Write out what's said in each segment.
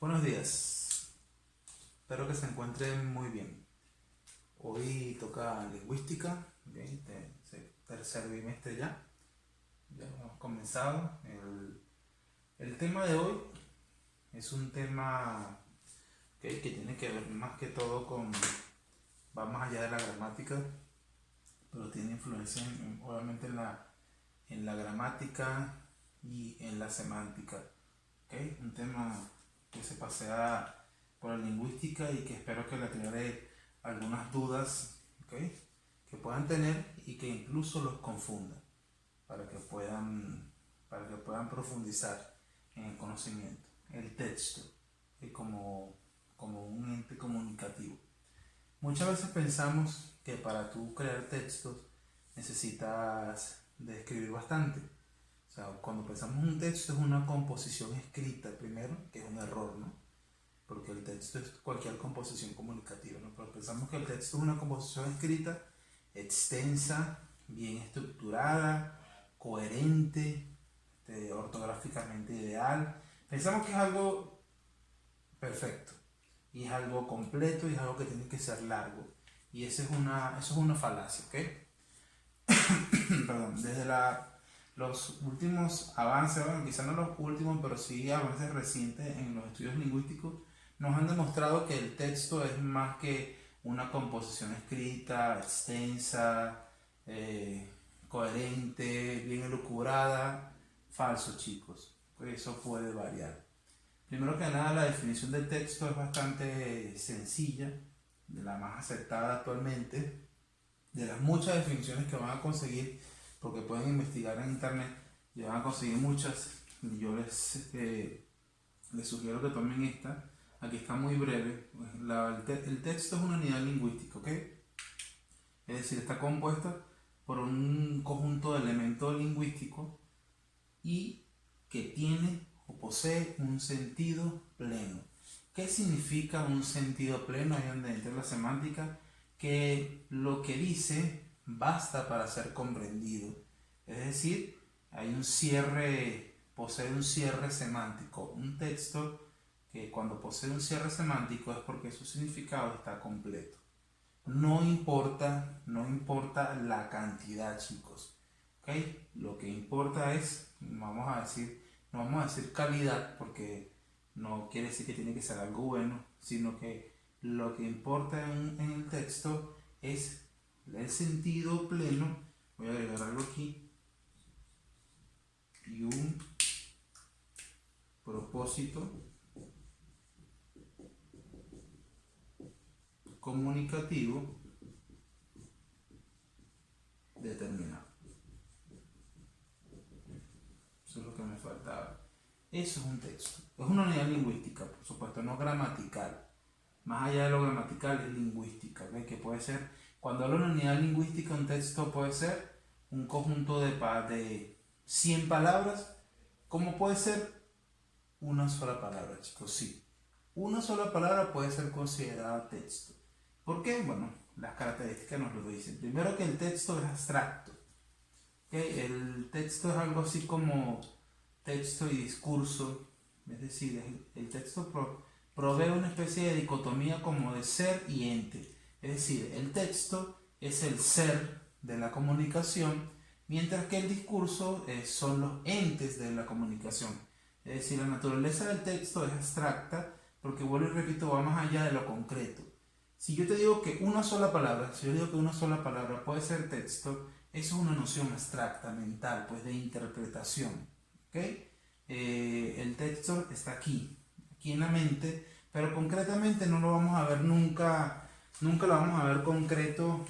Buenos días, espero que se encuentren muy bien. Hoy toca lingüística, ¿ok? Tercer bimestre ya hemos comenzado. El tema de hoy es un tema, ¿ok?, que tiene que ver más que todo va más allá de la gramática, pero tiene influencia obviamente en la gramática y en la semántica, ¿ok? Un tema que se pasea por la lingüística y que espero que le aclare algunas dudas, ¿ok?, que puedan tener y que incluso los confunda para que puedan profundizar en el conocimiento. El texto como un ente comunicativo. Muchas veces pensamos que para tú crear textos necesitas de escribir bastante. O sea, cuando pensamos en un texto es una composición escrita primero, que es un error, ¿no? Porque el texto es cualquier composición comunicativa, ¿no? Pero pensamos que el texto es una composición escrita, extensa, bien estructurada, coherente, ortográficamente ideal. Pensamos que es algo perfecto, y es algo completo, y es algo que tiene que ser largo. Y eso es una falacia, ¿ok? Perdón, los últimos avances, bueno, quizás no los últimos, pero sí avances recientes en los estudios lingüísticos, nos han demostrado que el texto es más que una composición escrita, extensa, coherente, bien elucubrada. Falso, chicos, pues eso puede variar. Primero que nada, la definición del texto es bastante sencilla, de la más aceptada actualmente, de las muchas definiciones que van a conseguir, porque pueden investigar en internet y van a conseguir muchas. Yo les sugiero que tomen esta. Aquí está muy breve. El texto es una unidad lingüística, ¿ok? Es decir, está compuesta por un conjunto de elementos lingüísticos y que tiene o posee un sentido pleno. ¿Qué significa un sentido pleno? Ahí es donde entra la semántica, que lo que dice basta para ser comprendido. Es decir, posee un cierre semántico. Un texto que cuando posee un cierre semántico es porque su significado está completo. No importa la cantidad, chicos. ¿Okay? Lo que importa es, no vamos a decir calidad, porque no quiere decir que tiene que ser algo bueno, sino que lo que importa en el texto es el sentido pleno. Voy a agregar algo aquí. Y un propósito comunicativo determinado. Eso es lo que me faltaba. Eso es un texto. Es una unidad lingüística, por supuesto, no gramatical. Más allá de lo gramatical, es lingüística, ¿ves? Que puede ser, cuando hablo de una unidad lingüística, un texto puede ser un conjunto de 100 palabras, como puede ser una sola palabra, chicos, sí. Una sola palabra puede ser considerada texto. ¿Por qué? Bueno, las características nos lo dicen. Primero, que el texto es abstracto. ¿Okay? El texto es algo así como texto y discurso, es decir, el texto provee una especie de dicotomía como de ser y ente. Es decir, el texto es el ser de la comunicación, mientras que el discurso son los entes de la comunicación. Es decir, la naturaleza del texto es abstracta porque, vuelvo y repito, va más allá de lo concreto. Si yo digo que una sola palabra puede ser texto, eso es una noción abstracta, mental, pues de interpretación. ¿Okay? El texto está aquí en la mente, pero concretamente no lo vamos a ver nunca lo vamos a ver concreto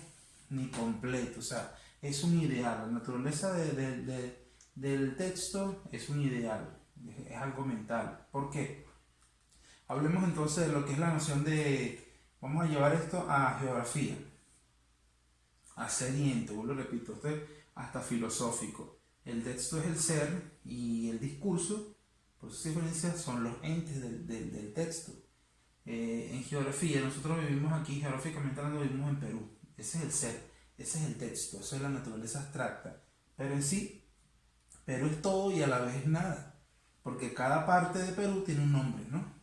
ni completo. O sea, es un ideal. La naturaleza del texto es un ideal, es algo mental. ¿Por qué? Hablemos entonces de lo que es la noción vamos a llevar esto a geografía, a ser y ente, vuelvo repito, esto es hasta filosófico. El texto es el ser y el discurso, por sus diferencias, son los entes del texto. En geografía, nosotros vivimos aquí, geográficamente hablando, vivimos en Perú. Ese es el ser, ese es el texto, esa es la naturaleza abstracta. Pero en sí, Perú es todo y a la vez nada, porque cada parte de Perú tiene un nombre, ¿no?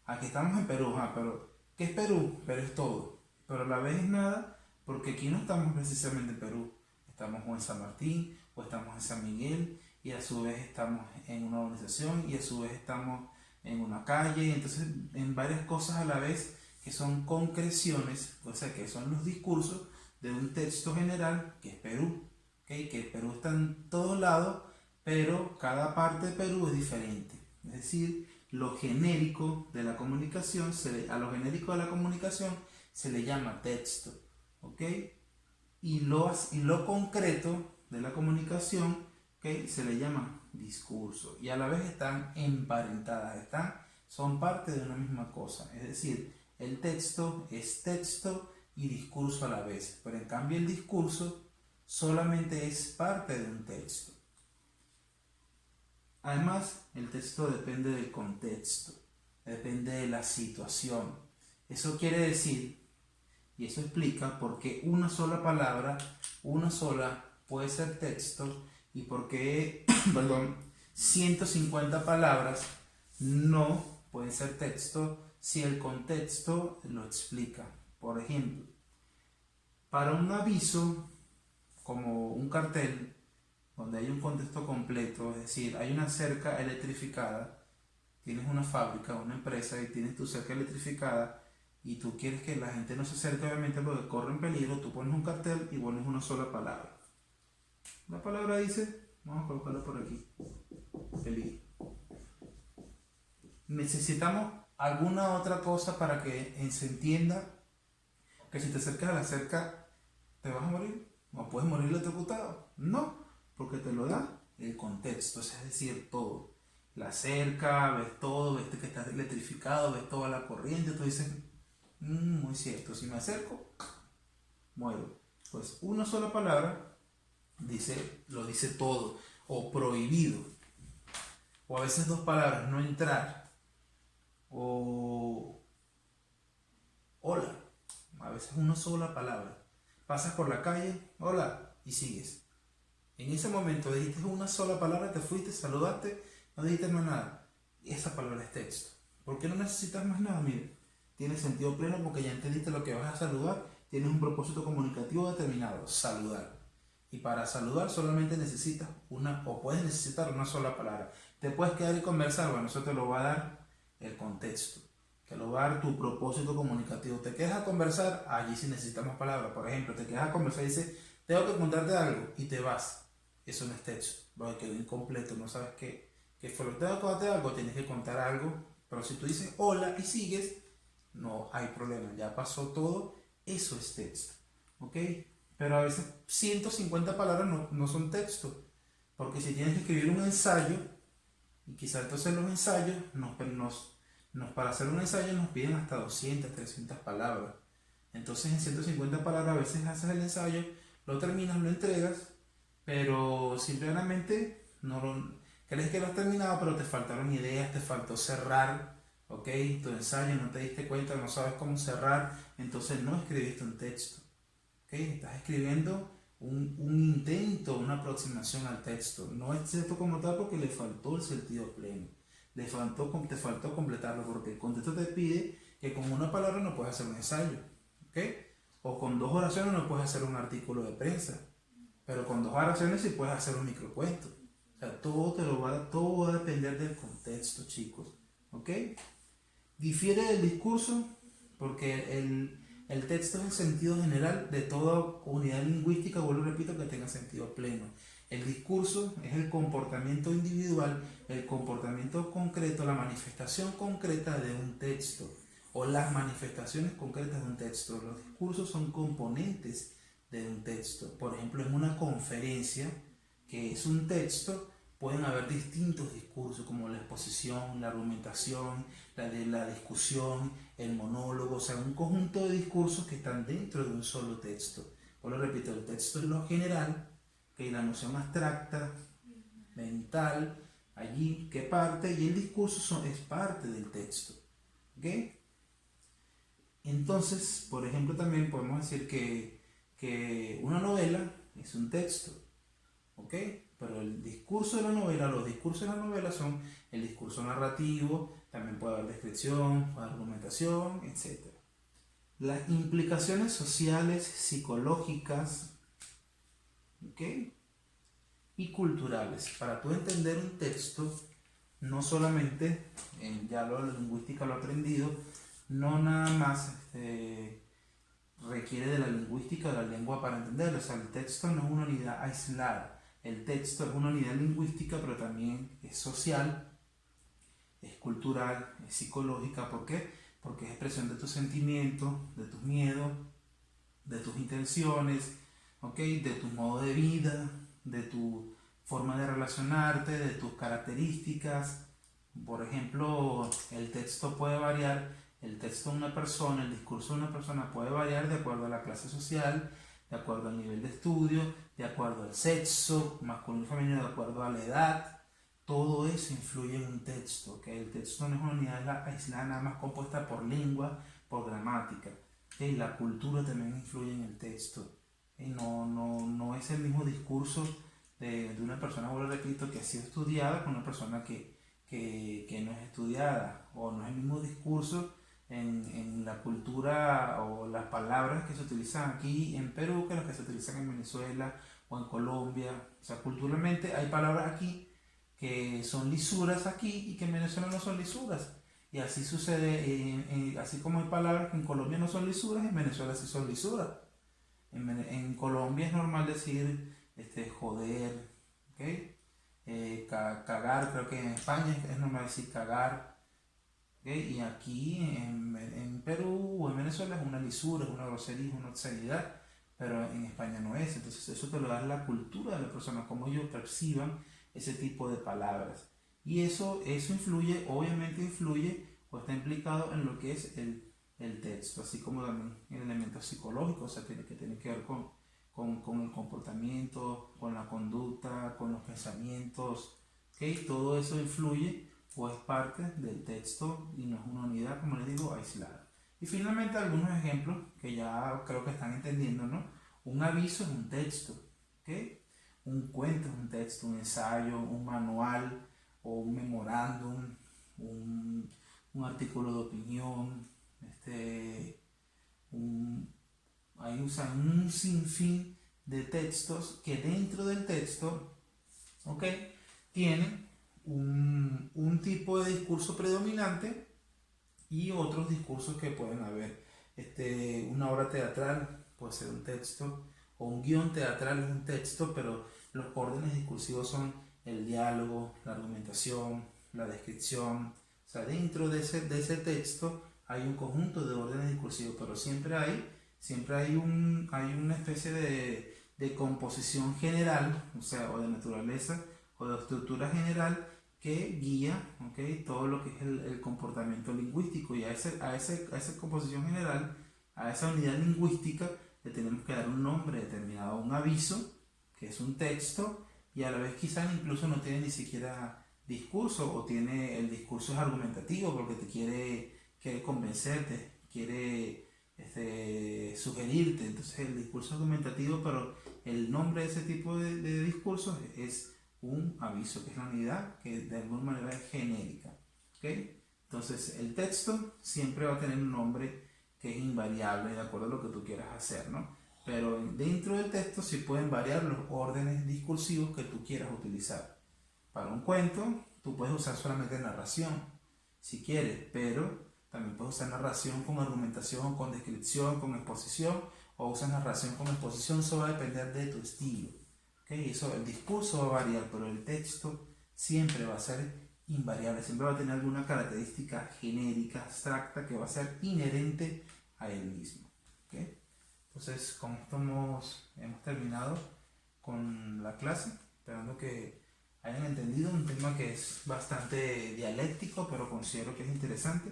Aquí estamos en Perú, pero ¿qué es Perú? Perú es todo, pero a la vez es nada, porque aquí no estamos precisamente en Perú, estamos o en San Martín, o estamos en San Miguel, y a su vez estamos en una organización, y a su vez estamos en una calle, entonces en varias cosas a la vez que son concreciones, o sea, que son los discursos de un texto general que es Perú, ¿okay? Que Perú está en todos lados, pero cada parte de Perú es diferente. Es decir, lo genérico de la comunicación, a lo genérico de la comunicación se le llama texto, ¿ok? Y lo concreto de la comunicación, ¿ok? Se le llama discurso. Y a la vez están emparentadas, son parte de una misma cosa. Es decir, el texto es texto y discurso a la vez. Pero en cambio el discurso solamente es parte de un texto. Además, el texto depende del contexto, depende de la situación. Eso quiere decir, y eso explica por qué una sola palabra, una sola, puede ser texto y por qué, perdón, 150 palabras no pueden ser texto si el contexto lo explica. Por ejemplo, para un aviso, como un cartel, donde hay un contexto completo, es decir, hay una cerca electrificada, tienes una fábrica, una empresa y tienes tu cerca electrificada y tú quieres que la gente no se acerque obviamente porque corre en peligro, tú pones un cartel y pones una sola palabra. La palabra dice, vamos a colocarla por aquí, peligro. Necesitamos alguna otra cosa para que se entienda que si te acercas a la cerca te vas a morir o puedes morir electrocutado. No, porque te lo da el contexto, es decir, todo. La cerca, ves todo, ves que está electrificado, ves toda la corriente, tú dices, muy cierto, si me acerco, muero. Pues una sola palabra lo dice todo, o prohibido, o a veces dos palabras, no entrar, o hola, a veces una sola palabra. Pasas por la calle, hola, y sigues. En ese momento dijiste una sola palabra, te fuiste, saludaste, no dijiste más nada. Esa palabra es texto. ¿Por qué no necesitas más nada? Mire, tiene sentido pleno porque ya entendiste lo que vas a saludar, tienes un propósito comunicativo determinado, saludar. Y para saludar solamente necesitas o puedes necesitar una sola palabra. Te puedes quedar y conversar, bueno, eso te lo va a dar el contexto, te lo va a dar tu propósito comunicativo. Te quedas a conversar, allí sí necesitas más palabras. Por ejemplo, te quedas a conversar y dices, tengo que contarte algo, y te vas. Eso no es texto, porque quedó incompleto, no sabes qué fue lo que tengo que contarte algo, tienes que contar algo, pero si tú dices hola y sigues, no hay problema, ya pasó todo, eso es texto, ¿ok? Pero a veces 150 palabras no son texto, porque si tienes que escribir un ensayo, y quizás entonces los ensayos, para hacer un ensayo nos piden hasta 200, 300 palabras, entonces en 150 palabras a veces haces el ensayo, lo terminas, lo entregas, pero simplemente crees que lo has terminado, pero te faltaron ideas, te faltó cerrar, ¿ok? Tu ensayo, no te diste cuenta, no sabes cómo cerrar, entonces no escribiste un texto, ¿ok? Estás escribiendo un intento, una aproximación al texto. No es texto como tal porque le faltó el sentido pleno, te faltó completarlo, porque el contexto te pide que con una palabra no puedes hacer un ensayo, ¿ok? O con dos oraciones no puedes hacer un artículo de prensa. Pero con dos oraciones sí puedes hacer un microcuento. O sea, todo va a depender del contexto, chicos. ¿Ok? Difiere del discurso porque el texto es el sentido general de toda unidad lingüística, vuelvo y repito, que tenga sentido pleno. El discurso es el comportamiento individual, el comportamiento concreto, la manifestación concreta de un texto o las manifestaciones concretas de un texto. Los discursos son componentes de un texto. Por ejemplo, en una conferencia, que es un texto, pueden haber distintos discursos como la exposición, la argumentación, la discusión, el monólogo, o sea, un conjunto de discursos que están dentro de un solo texto. Os lo repito, el texto es lo general, que la noción abstracta, mental, allí que parte, y el discurso es parte del texto. ¿Ok? Entonces, por ejemplo, también podemos decir que una novela es un texto, ¿ok? pero el discurso de la novela, los discursos de la novela son el discurso narrativo, también puede haber descripción, puede haber argumentación, etc. Las implicaciones sociales, psicológicas, ¿ok?, y culturales. Para tú entender un texto, no solamente, ya lo de la lingüística lo he aprendido, no nada más requiere de la lingüística de la lengua para entenderlo. O sea, el texto no es una unidad aislada. El texto es una unidad lingüística, pero también es social, es cultural, es psicológica. ¿Por qué? Porque es expresión de tus sentimientos, de tus miedos, de tus intenciones, ¿ok?, de tu modo de vida, de tu forma de relacionarte, de tus características. Por ejemplo, el texto puede variar, el texto de una persona, el discurso de una persona puede variar de acuerdo a la clase social, de acuerdo al nivel de estudio, de acuerdo al sexo, masculino y femenino, de acuerdo a la edad. Todo eso influye en un texto, ¿ok? El texto no es una unidad aislada nada más compuesta por lengua, por gramática. ¿Okay? La cultura también influye en el texto. No es el mismo discurso de una persona, vuelvo a repito, que ha sido estudiada con una persona que no es estudiada, o no es el mismo discurso en la cultura o las palabras que se utilizan aquí en Perú que las que se utilizan en Venezuela o en Colombia. O sea, culturalmente hay palabras aquí que son lisuras aquí y que en Venezuela no son lisuras. Y así sucede, así como hay palabras que en Colombia no son lisuras, en Venezuela sí son lisuras. En Colombia es normal decir joder, ¿ok? Cagar, creo que en España es normal decir cagar, ¿okay? Y aquí en Perú o en Venezuela es una lisura, es una grosería, es una obscenidad, pero en España no es. Entonces eso te lo da la cultura de la persona, cómo ellos perciban ese tipo de palabras. Y eso influye, obviamente influye o está implicado en lo que es el texto, así como también en elementos psicológicos, o sea, tiene que ver con el comportamiento, con la conducta, con los pensamientos, ¿okay? Todo eso influye o es parte del texto y no es una unidad, como les digo, aislada. Y finalmente algunos ejemplos que ya creo que están entendiendo, ¿no? Un aviso es un texto, ¿okay? Un cuento es un texto, un ensayo, un manual o un memorándum, un artículo de opinión, hay un sinfín de textos que dentro del texto, ¿ok?, tienen un tipo de discurso predominante y otros discursos que pueden haber. Una obra teatral puede ser un texto, o un guión teatral es un texto, pero los órdenes discursivos son el diálogo, la argumentación, la descripción. O sea, dentro de ese texto hay un conjunto de órdenes discursivos, pero siempre hay una especie de composición general, o sea, o de naturaleza o de estructura general que guía, ¿okay?, todo lo que es el comportamiento lingüístico. Y a esa composición general, a esa unidad lingüística, le tenemos que dar un nombre determinado, un aviso, que es un texto, y a la vez quizás incluso no tiene ni siquiera discurso, o tiene el discurso es argumentativo porque te quiere convencerte, quiere sugerirte. Entonces el discurso argumentativo, pero el nombre de ese tipo de discursos es un aviso, que es la unidad que de alguna manera es genérica, ¿okay? Entonces el texto siempre va a tener un nombre que es invariable de acuerdo a lo que tú quieras hacer, ¿no? Pero dentro del texto sí pueden variar los órdenes discursivos que tú quieras utilizar. Para un cuento tú puedes usar solamente narración si quieres, pero también puedes usar narración con argumentación, con descripción, con exposición, o usas narración con exposición. Eso va a depender de tu estilo, ¿okay? Eso, el discurso va a variar, pero el texto siempre va a ser invariable, siempre va a tener alguna característica genérica, abstracta, que va a ser inherente a él mismo, ¿okay? Entonces, con esto hemos terminado con la clase, esperando que hayan entendido un tema que es bastante dialéctico, pero considero que es interesante,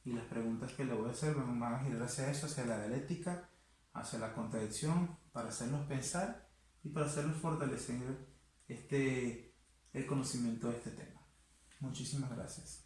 y las preguntas que le voy a hacer van a girar hacia eso, hacia la dialéctica, hacia la contradicción, para hacerlos pensar y para hacerlos fortalecer el conocimiento de este tema. Muchísimas gracias.